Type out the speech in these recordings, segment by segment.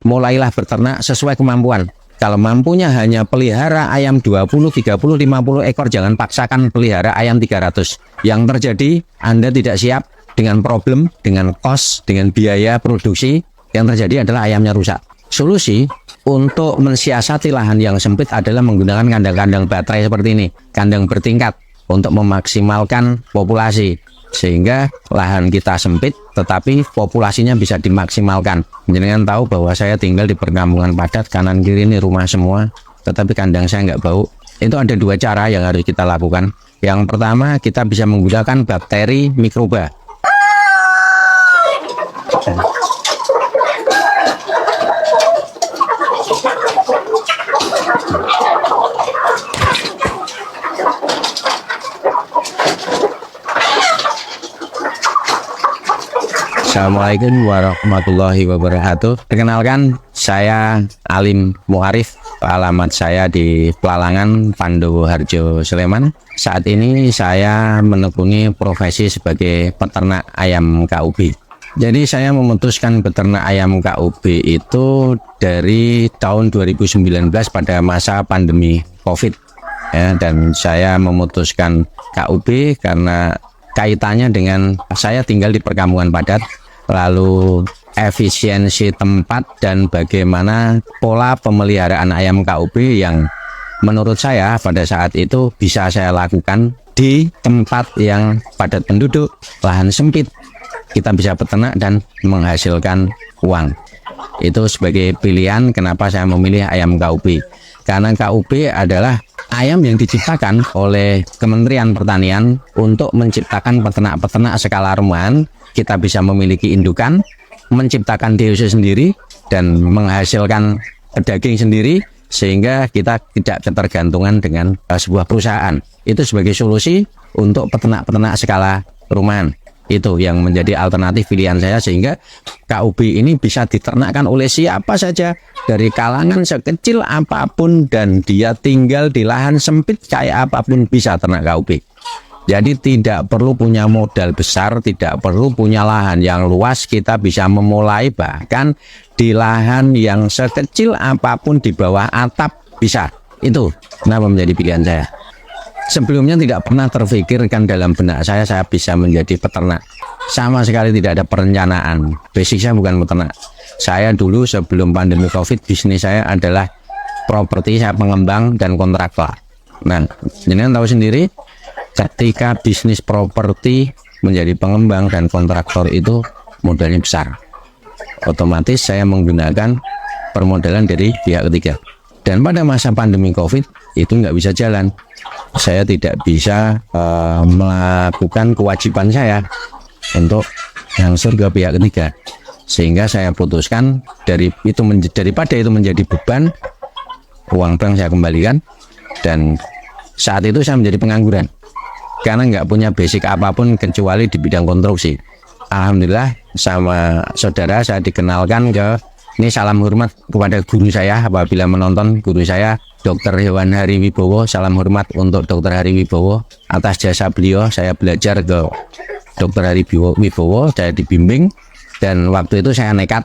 mulailah beternak sesuai kemampuan. Kalau mampunya hanya pelihara ayam 20, 30, 50 ekor, jangan paksakan pelihara ayam 300. Yang terjadi, Anda tidak siap dengan problem, dengan cost, dengan biaya produksi. Yang terjadi adalah ayamnya rusak. Solusi untuk mensiasati lahan yang sempit adalah menggunakan kandang-kandang baterai seperti ini. Kandang bertingkat untuk memaksimalkan populasi. Sehingga lahan kita sempit tetapi populasinya bisa dimaksimalkan. Jenengan tahu bahwa saya tinggal di perkampungan padat, kanan kiri ini rumah semua, tetapi kandang saya nggak bau. Itu ada dua cara yang harus kita lakukan. Yang pertama, kita bisa menggunakan bakteri mikroba. Assalamualaikum warahmatullahi wabarakatuh. Perkenalkan, saya Alim Muharif. Alamat saya di Pelalangan, Pandowo Harjo, Sleman. Saat ini saya menekuni profesi sebagai peternak ayam KUB. Jadi saya memutuskan beternak ayam KUB itu dari tahun 2019 pada masa pandemi COVID. Ya, dan saya memutuskan KUB karena kaitannya dengan saya tinggal di perkampungan padat, lalu efisiensi tempat dan bagaimana pola pemeliharaan ayam KUB yang menurut saya pada saat itu bisa saya lakukan di tempat yang padat penduduk, lahan sempit, kita bisa peternak dan menghasilkan uang. Itu sebagai pilihan kenapa saya memilih ayam KUB. Karena KUB adalah ayam yang diciptakan oleh Kementerian Pertanian untuk menciptakan peternak-peternak skala rumahan. Kita bisa memiliki indukan, menciptakan DOC sendiri, dan menghasilkan daging sendiri, sehingga kita tidak ketergantungan dengan sebuah perusahaan. Itu sebagai solusi untuk peternak-peternak skala rumahan. Itu yang menjadi alternatif pilihan saya, sehingga KUB ini bisa diternakkan oleh siapa saja dari kalangan sekecil apapun, dan dia tinggal di lahan sempit kayak apapun bisa ternak KUB. Jadi tidak perlu punya modal besar, tidak perlu punya lahan yang luas, kita bisa memulai bahkan di lahan yang sekecil apapun di bawah atap bisa. Itu kenapa menjadi pilihan saya. Sebelumnya tidak pernah terfikirkan dalam benak saya bisa menjadi peternak. Sama sekali tidak ada perencanaan. Basic saya bukan peternak. Saya dulu sebelum pandemi COVID, bisnis saya adalah properti, saya pengembang dan kontraktor. Nah, jenengan tahu sendiri, ketika bisnis properti menjadi pengembang dan kontraktor itu modalnya besar. Otomatis saya menggunakan permodalan dari pihak ketiga. Dan pada masa pandemi COVID itu nggak bisa jalan. Saya tidak bisa melakukan kewajiban saya untuk langsung ke pihak ketiga. Sehingga saya putuskan daripada itu menjadi beban, uang bank saya kembalikan, dan saat itu saya menjadi pengangguran karena nggak punya basic apapun kecuali di bidang konstruksi. Alhamdulillah sama saudara saya dikenalkan ini salam hormat kepada guru saya apabila menonton, guru saya Dr. Hewan Hari Wibowo. Salam hormat untuk Dr. Hari Wibowo. Atas jasa beliau saya belajar ke Dr. Hari Wibowo, saya dibimbing, dan waktu itu saya nekat,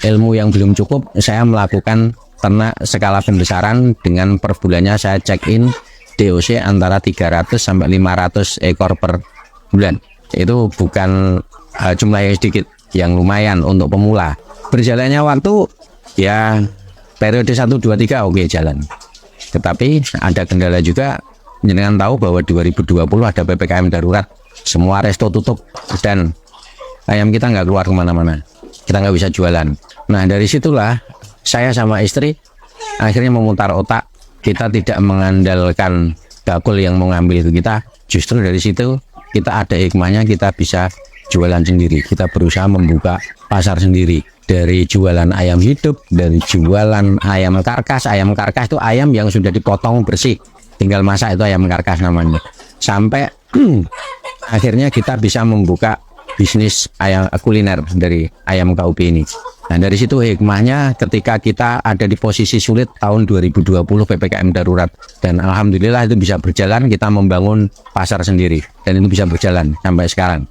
ilmu yang belum cukup, saya melakukan ternak skala pembesaran dengan per bulannya saya check in DOC antara 300 sampai 500 ekor per bulan. Itu bukan jumlah yang sedikit, yang lumayan untuk pemula. Berjalannya waktu ya periode 1, 2, 3 oke jalan. Tetapi ada kendala juga. Jangan tahu bahwa 2020 ada PPKM darurat, semua resto tutup dan ayam kita nggak keluar kemana-mana, kita nggak bisa jualan. Nah dari situlah saya sama istri akhirnya memutar otak. Kita tidak mengandalkan bakul yang mau ngambil ke kita. Justru dari situ kita ada hikmahnya, kita bisa jualan sendiri. Kita berusaha membuka pasar sendiri. Dari jualan ayam hidup, dari jualan ayam karkas. Ayam karkas itu ayam yang sudah dipotong bersih, tinggal masak, itu ayam karkas namanya. Sampai akhirnya kita bisa membuka bisnis ayam kuliner dari ayam KUB ini. Nah dari situ hikmahnya ketika kita ada di posisi sulit tahun 2020 PPKM darurat, dan alhamdulillah itu bisa berjalan, kita membangun pasar sendiri dan itu bisa berjalan sampai sekarang.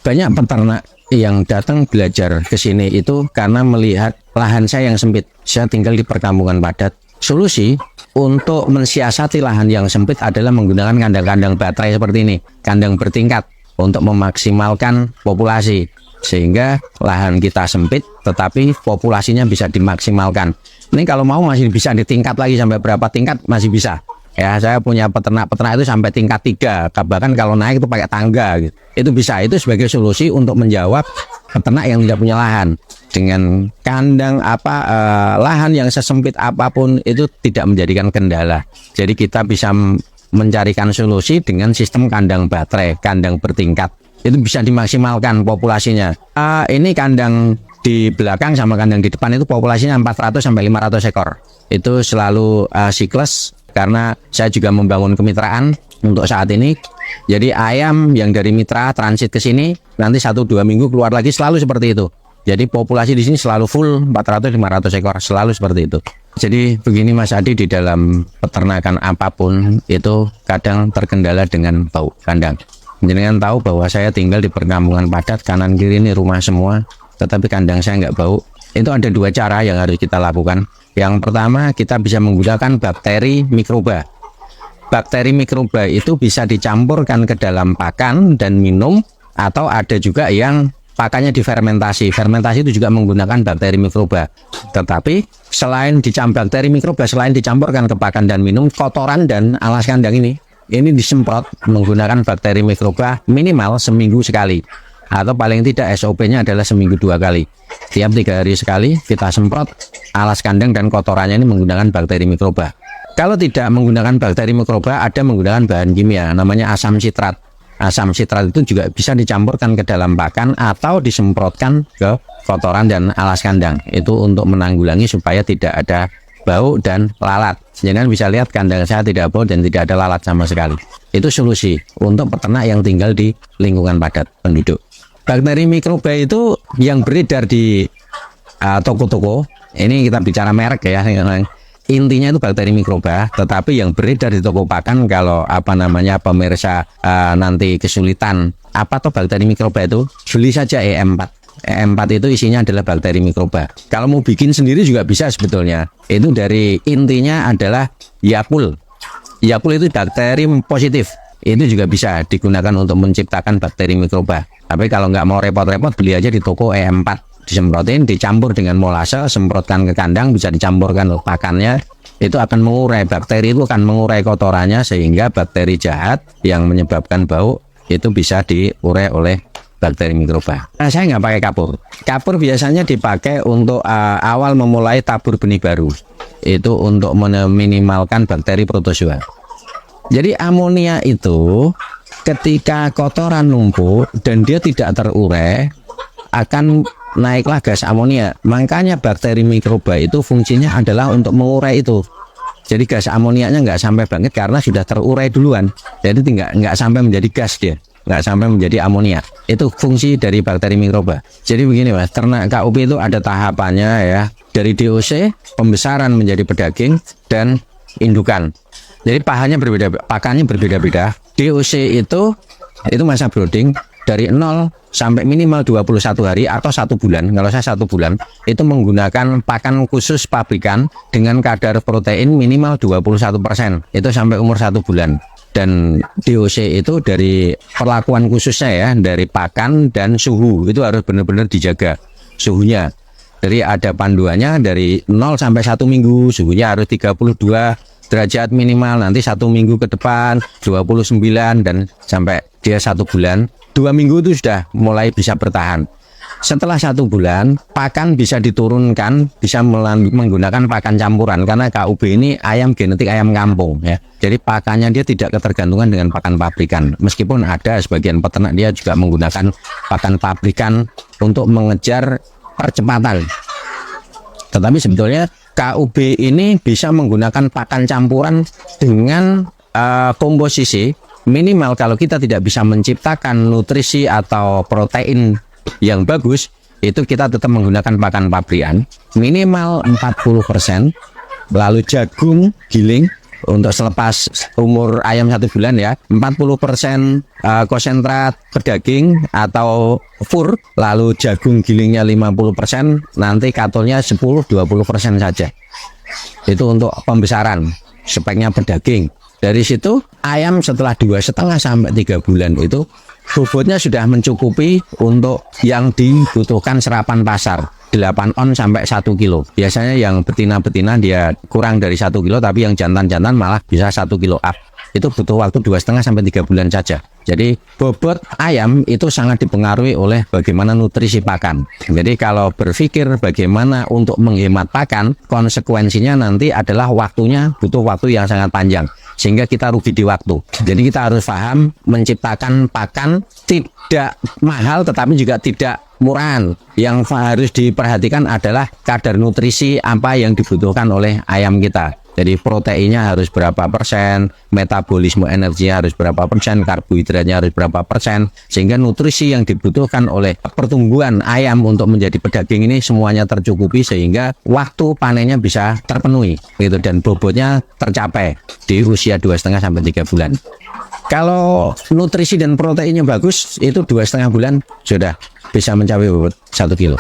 Banyak peternak yang datang belajar ke sini itu karena melihat lahan saya yang sempit. Saya tinggal di perkampungan padat. Solusi untuk mensiasati lahan yang sempit adalah menggunakan kandang-kandang baterai seperti ini, kandang bertingkat untuk memaksimalkan populasi. Sehingga lahan kita sempit tetapi populasinya bisa dimaksimalkan. Ini kalau mau masih bisa ditingkat lagi sampai berapa tingkat masih bisa. Ya, saya punya peternak-peternak itu sampai tingkat 3, bahkan kalau naik itu pakai tangga gitu. Itu bisa, itu sebagai solusi untuk menjawab peternak yang tidak punya lahan. Dengan kandang lahan yang sesempit apapun itu tidak menjadikan kendala. Jadi kita bisa mencarikan solusi dengan sistem kandang baterai, kandang bertingkat. Itu bisa dimaksimalkan populasinya. Ini kandang di belakang sama kandang di depan itu populasinya 400 sampai 500 ekor. Itu selalu siklus karena saya juga membangun kemitraan untuk saat ini. Jadi ayam yang dari mitra transit ke sini nanti 1-2 minggu keluar lagi, selalu seperti itu. Jadi populasi di sini selalu full 400-500 ekor, selalu seperti itu. Jadi begini Mas Adi, di dalam peternakan apapun itu kadang terkendala dengan bau kandang. Jenengan tahu bahwa saya tinggal di perkampungan padat, kanan kiri ini rumah semua, tetapi kandang saya nggak bau. Itu ada 2 cara yang harus kita lakukan. Yang pertama, kita bisa menggunakan bakteri mikroba. Bakteri mikroba itu bisa dicampurkan ke dalam pakan dan minum, atau ada juga yang pakannya difermentasi. Fermentasi itu juga menggunakan bakteri mikroba. Tetapi selain bakteri mikroba, selain dicampurkan ke pakan dan minum, kotoran dan alas kandang ini disemprot menggunakan bakteri mikroba minimal seminggu sekali, atau paling tidak SOP-nya adalah seminggu 2 kali. Tiap 3 hari sekali kita semprot alas kandang dan kotorannya ini menggunakan bakteri mikroba. Kalau tidak menggunakan bakteri mikroba, ada menggunakan bahan kimia namanya asam sitrat. Asam sitrat itu juga bisa dicampurkan ke dalam pakan atau disemprotkan ke kotoran dan alas kandang. Itu untuk menanggulangi supaya tidak ada bau dan lalat. Jangan bisa lihat kandang saya tidak bau dan tidak ada lalat sama sekali. Itu solusi untuk peternak yang tinggal di lingkungan padat penduduk. Bakteri mikroba itu yang beredar di toko-toko. Ini kita bicara merek ya. Intinya itu bakteri mikroba, tetapi yang beredar di toko pakan, kalau pemirsa nanti kesulitan apa tuh bakteri mikroba itu, beli saja EM4. EM4 itu isinya adalah bakteri mikroba. Kalau mau bikin sendiri juga bisa sebetulnya. Itu dari intinya adalah Yakult. Yakult itu bakteri positif. Itu juga bisa digunakan untuk menciptakan bakteri mikroba. Tapi kalau nggak mau repot-repot, beli aja di toko EM4. Disemprotin, dicampur dengan molase, semprotkan ke kandang, bisa dicampurkan ke pakannya. Itu akan mengurai, bakteri itu akan mengurai kotorannya, sehingga bakteri jahat yang menyebabkan bau itu bisa diurai oleh bakteri mikroba. Nah, saya nggak pakai kapur. Kapur biasanya dipakai untuk awal memulai tabur benih baru. Itu untuk meminimalkan bakteri protozoa. Jadi amonia itu ketika kotoran numpuk dan dia tidak terurai, akan naiklah gas amonia. Makanya bakteri mikroba itu fungsinya adalah untuk mengurai itu. Jadi gas amonianya nggak sampai banget karena sudah terurai duluan. Jadi nggak sampai menjadi gas dia, nggak sampai menjadi amonia. Itu fungsi dari bakteri mikroba. Jadi begini Mas, ternak KUP itu ada tahapannya ya. Dari DOC, pembesaran menjadi pedaging, dan indukan. Jadi pakannya berbeda-beda. DOC itu masa brooding dari 0 sampai minimal 21 hari atau 1 bulan. Kalau saya 1 bulan itu menggunakan pakan khusus pabrikan dengan kadar protein minimal 21%. Itu sampai umur 1 bulan. Dan DOC itu dari perlakuan khususnya ya, dari pakan dan suhu itu harus benar-benar dijaga suhunya. Jadi ada panduannya dari 0 sampai 1 minggu suhunya harus 32 derajat minimal, nanti 1 minggu ke depan 29, dan sampai dia 1 bulan. 2 minggu itu sudah mulai bisa bertahan. Setelah 1 bulan, pakan bisa diturunkan, bisa menggunakan pakan campuran, karena KUB ini ayam genetik ayam kampung ya. Jadi pakannya dia tidak ketergantungan dengan pakan pabrikan. Meskipun ada sebagian peternak dia juga menggunakan pakan pabrikan untuk mengejar percepatan. Tetapi sebetulnya KUB ini bisa menggunakan pakan campuran dengan komposisi minimal. Kalau kita tidak bisa menciptakan nutrisi atau protein yang bagus, itu kita tetap menggunakan pakan pabrikan minimal 40%, lalu jagung giling untuk selepas umur ayam 1 bulan ya, 40% konsentrat pedaging atau fur, lalu jagung gilingnya 50%, nanti katolnya 10-20% saja. Itu untuk pembesaran, speknya pedaging. Dari situ ayam setelah 2,5 sampai 3 bulan itu bobotnya sudah mencukupi untuk yang dibutuhkan serapan pasar. 8 on sampai 1 kilo. Biasanya yang betina-betina dia kurang dari 1 kilo, tapi yang jantan-jantan malah bisa 1 kilo up. Itu butuh waktu 2,5 sampai 3 bulan saja. Jadi bobot ayam itu sangat dipengaruhi oleh bagaimana nutrisi pakan. Jadi kalau berpikir bagaimana untuk menghemat pakan, konsekuensinya nanti adalah waktunya butuh waktu yang sangat panjang, sehingga kita rugi di waktu. Jadi kita harus paham menciptakan pakan tidak mahal tetapi juga tidak murahan. Yang harus diperhatikan adalah kadar nutrisi apa yang dibutuhkan oleh ayam kita. Jadi proteinnya harus berapa persen, metabolisme energinya harus berapa persen, karbohidratnya harus berapa persen, sehingga nutrisi yang dibutuhkan oleh pertumbuhan ayam untuk menjadi pedaging ini semuanya tercukupi, sehingga waktu panennya bisa terpenuhi gitu, dan bobotnya tercapai di usia 2,5 sampai 3 bulan. Kalau nutrisi dan proteinnya bagus, itu 2,5 bulan sudah bisa mencapai bobot 1 kilo.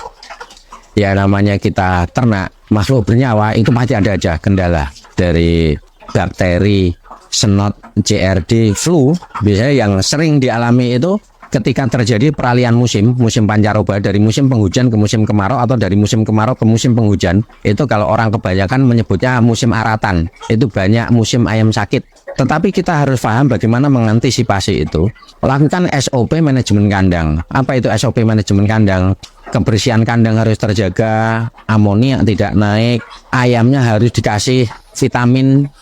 Ya namanya kita ternak makhluk bernyawa, itu pasti ada aja kendala dari bakteri, senot, CRD, flu. Biasanya yang sering dialami itu ketika terjadi peralihan musim pancaroba dari musim penghujan ke musim kemarau atau dari musim kemarau ke musim penghujan. Itu kalau orang kebanyakan menyebutnya musim aratan. Itu banyak musim ayam sakit. Tetapi kita harus paham bagaimana mengantisipasi itu. Lakukan SOP manajemen kandang. Apa itu SOP manajemen kandang? Kebersihan kandang harus terjaga, amoniak tidak naik, ayamnya harus dikasih vitamin,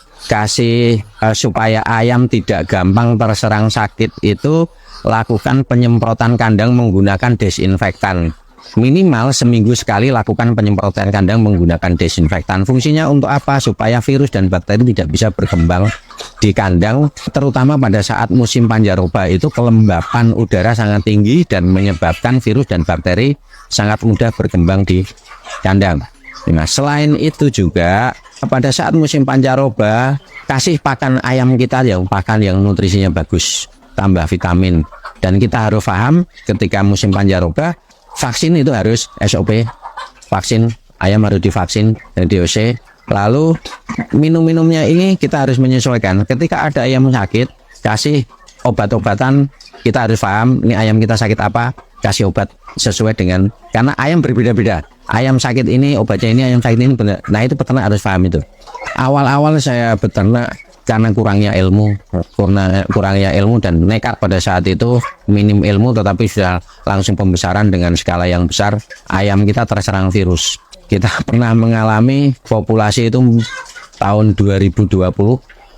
supaya ayam tidak gampang terserang sakit. Itu lakukan penyemprotan kandang menggunakan desinfektan. Minimal seminggu sekali lakukan penyemprotan kandang menggunakan desinfektan. Fungsinya untuk apa? Supaya virus dan bakteri tidak bisa berkembang di kandang, terutama pada saat musim pancaroba itu kelembapan udara sangat tinggi dan menyebabkan virus dan bakteri sangat mudah berkembang di kandang. Nah, selain itu juga pada saat musim pancaroba kasih pakan ayam kita yang pakan yang nutrisinya bagus, tambah vitamin. Dan kita harus paham ketika musim pancaroba vaksin itu harus SOP, vaksin ayam harus divaksin dan DOC. Lalu minum-minumnya ini kita harus menyesuaikan. Ketika ada ayam sakit, kasih obat-obatan. Kita harus paham ini ayam kita sakit apa, kasih obat sesuai dengan, karena ayam berbeda-beda. Ayam sakit ini obatnya ini, ayam sakit ini benar. Nah itu peternak harus paham itu. Awal-awal saya beternak karena kurangnya ilmu dan nekat pada saat itu, minim ilmu tetapi sudah langsung pembesaran dengan skala yang besar. Ayam kita terserang virus. Kita pernah mengalami populasi itu tahun 2020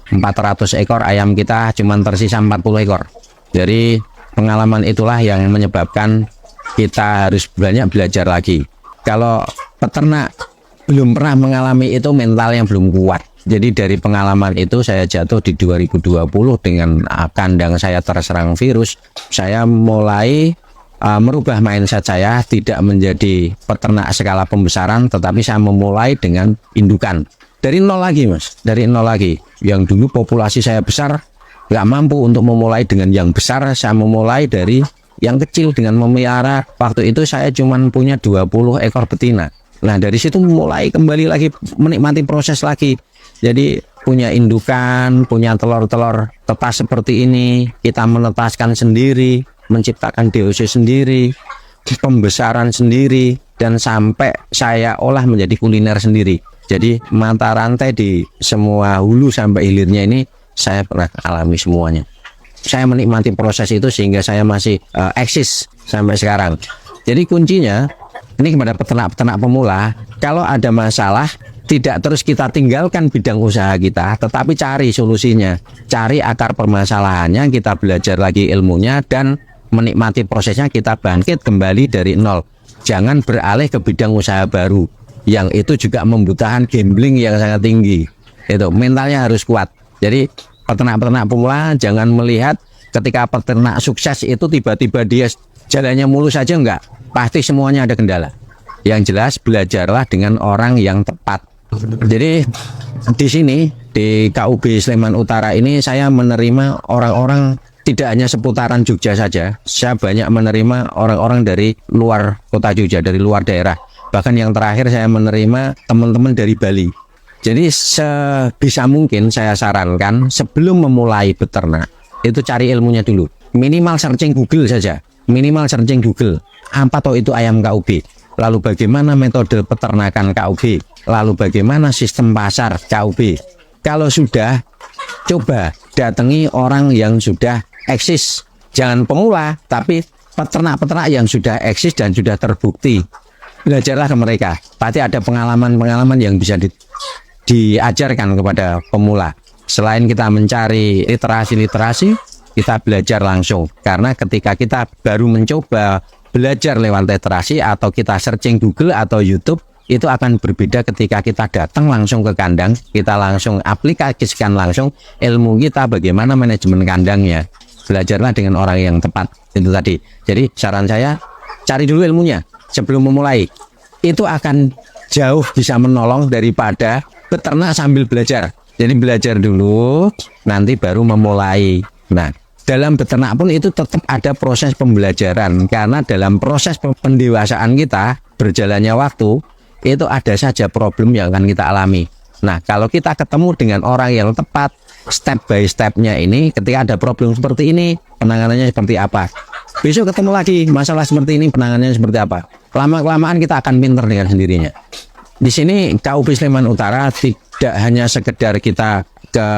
400 ekor ayam kita cuman tersisa 40 ekor. Jadi pengalaman itulah yang menyebabkan kita harus banyak belajar lagi. Kalau peternak belum pernah mengalami itu, mental yang belum kuat. Jadi dari pengalaman itu saya jatuh di 2020 dengan kandang saya terserang virus. Saya mulai merubah mindset saya, tidak menjadi peternak skala pembesaran, tetapi saya memulai dengan indukan. Dari nol lagi mas, dari nol lagi. Yang dulu populasi saya besar, nggak mampu untuk memulai dengan yang besar, saya memulai dari yang kecil dengan memelihara. Waktu itu saya cuma punya 20 ekor betina. Nah dari situ mulai kembali lagi menikmati proses lagi. Jadi punya indukan, punya telur-telur tetas seperti ini, kita menetaskan sendiri, menciptakan DOC sendiri, pembesaran sendiri, dan sampai saya olah menjadi kuliner sendiri. Jadi mata rantai di semua hulu sampai hilirnya ini saya pernah alami semuanya. Saya menikmati proses itu sehingga saya masih eksis sampai sekarang. Jadi kuncinya ini kepada peternak-peternak pemula, kalau ada masalah tidak terus kita tinggalkan bidang usaha kita, tetapi cari solusinya, cari akar permasalahannya, kita belajar lagi ilmunya dan menikmati prosesnya, kita bangkit kembali dari nol. Jangan beralih ke bidang usaha baru yang itu juga membutuhkan gambling yang sangat tinggi. Itu mentalnya harus kuat. Jadi peternak-peternak pemula jangan melihat ketika peternak sukses itu tiba-tiba dia jalannya mulus saja, enggak. Pasti semuanya ada kendala. Yang jelas belajarlah dengan orang yang tepat. Jadi di sini Di KUB Sleman Utara ini saya menerima orang-orang tidak hanya seputaran Jogja saja, saya banyak menerima orang-orang dari luar kota Jogja, dari luar daerah. Bahkan yang terakhir saya menerima teman-teman dari Bali. Jadi sebisa mungkin saya sarankan sebelum memulai beternak, itu cari ilmunya dulu. Minimal searching Google saja, minimal searching Google. Apa toh itu ayam KUB? Lalu bagaimana metode peternakan KUB? Lalu bagaimana sistem pasar KUB? Kalau sudah, coba datangi orang yang sudah eksis. Jangan pemula, tapi peternak-peternak yang sudah eksis dan sudah terbukti. Belajarlah ke mereka. Pasti ada pengalaman-pengalaman yang bisa diajarkan kepada pemula. Selain kita mencari literasi-literasi, kita belajar langsung. Karena ketika kita baru mencoba belajar lewat literasi atau kita searching Google atau YouTube, itu akan berbeda ketika kita datang langsung ke kandang, kita langsung aplikasikan langsung ilmu kita bagaimana manajemen kandangnya. Belajarlah dengan orang yang tepat, itu tadi. Jadi saran saya, cari dulu ilmunya sebelum memulai. Itu akan jauh bisa menolong daripada beternak sambil belajar. Jadi belajar dulu, nanti baru memulai. Nah, dalam beternak pun itu tetap ada proses pembelajaran. Karena dalam proses pendewasaan kita, berjalannya waktu, itu ada saja problem yang akan kita alami. Nah, kalau kita ketemu dengan orang yang tepat, step by stepnya ini, ketika ada problem seperti ini, penanganannya seperti apa. Besok ketemu lagi, masalah seperti ini, penanganannya seperti apa. Lama-kelamaan kita akan pinter dengan sendirinya. Di sini KUB Sleman Utara tidak hanya sekedar kita ke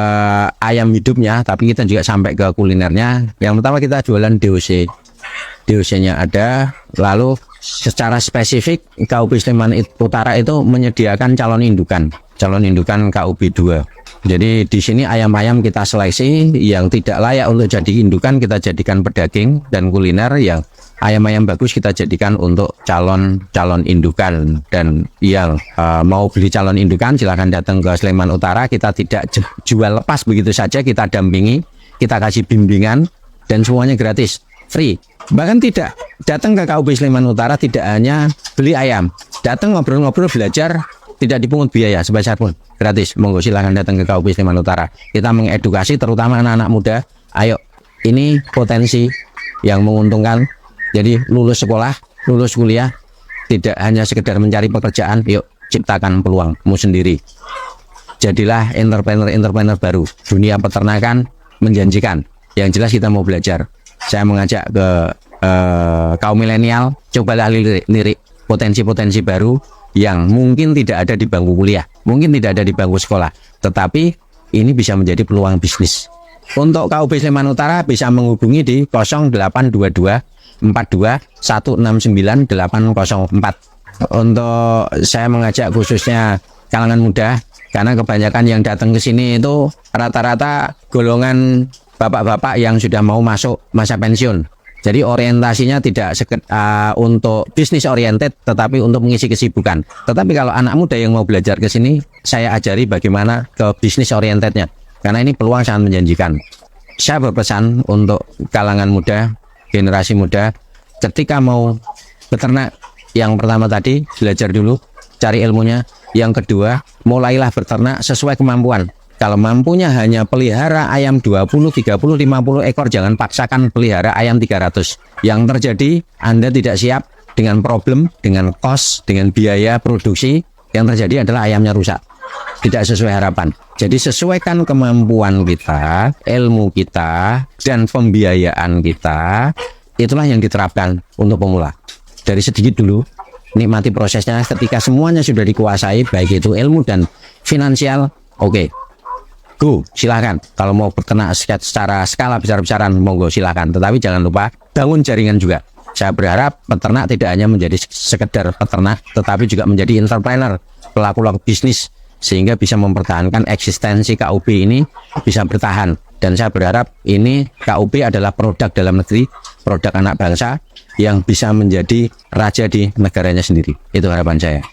ayam hidupnya, tapi kita juga sampai ke kulinernya. Yang pertama kita jualan DOC. DOC-nya ada, lalu secara spesifik KUB Sleman Utara itu menyediakan calon indukan KUB 2. Jadi di sini ayam-ayam kita seleksi yang tidak layak untuk jadi indukan kita jadikan pedaging, dan kuliner yang ayam-ayam bagus kita jadikan untuk calon indukan. Dan yang mau beli calon indukan silahkan datang ke Sleman Utara. Kita tidak jual lepas begitu saja, kita dampingi, kita kasih bimbingan, dan semuanya gratis, free. Bahkan tidak datang ke KUB Sleman Utara tidak hanya beli ayam, datang ngobrol-ngobrol, belajar, tidak dipungut biaya sebesar pun, gratis. Monggo silahkan datang ke KUB Sleman Utara. Kita mengedukasi terutama anak-anak muda. Ayo, ini potensi yang menguntungkan. Jadi lulus sekolah, lulus kuliah, tidak hanya sekedar mencari pekerjaan. Yuk ciptakan peluangmu sendiri. Jadilah entrepreneur baru. Dunia peternakan menjanjikan. Yang jelas kita mau belajar. Saya mengajak ke kaum milenial, cobalah lirik potensi-potensi baru yang mungkin tidak ada di bangku kuliah, mungkin tidak ada di bangku sekolah, tetapi ini bisa menjadi peluang bisnis. Untuk KUB Sleman Utara bisa menghubungi di 0822 42 169 804. Untuk saya mengajak khususnya kalangan muda, karena kebanyakan yang datang ke sini itu rata-rata golongan bapak-bapak yang sudah mau masuk masa pensiun. Jadi orientasinya tidak untuk bisnis oriented, tetapi untuk mengisi kesibukan. Tetapi kalau anak muda yang mau belajar ke sini, saya ajari bagaimana ke bisnis orientednya. Karena ini peluang sangat menjanjikan. Saya berpesan untuk kalangan muda, generasi muda, ketika mau beternak, yang pertama tadi belajar dulu, cari ilmunya. Yang kedua, mulailah beternak sesuai kemampuan. Kalau mampunya hanya pelihara ayam 20, 30, 50 ekor, jangan paksakan pelihara ayam 300. Yang terjadi, Anda tidak siap dengan problem, dengan cost, dengan biaya produksi. Yang terjadi adalah ayamnya rusak, tidak sesuai harapan. Jadi sesuaikan kemampuan kita, ilmu kita, dan pembiayaan kita. Itulah yang diterapkan untuk pemula. Dari sedikit dulu, nikmati prosesnya. Ketika semuanya sudah dikuasai, baik itu ilmu dan finansial, oke. Go, silakan. Kalau mau beternak secara skala besar-besaran, monggo silakan. Tetapi jangan lupa bangun jaringan juga. Saya berharap peternak tidak hanya menjadi sekedar peternak, tetapi juga menjadi entrepreneur, pelaku bisnis, sehingga bisa mempertahankan eksistensi KUB ini bisa bertahan. Dan saya berharap ini KUB adalah produk dalam negeri, produk anak bangsa yang bisa menjadi raja di negaranya sendiri. Itu harapan saya.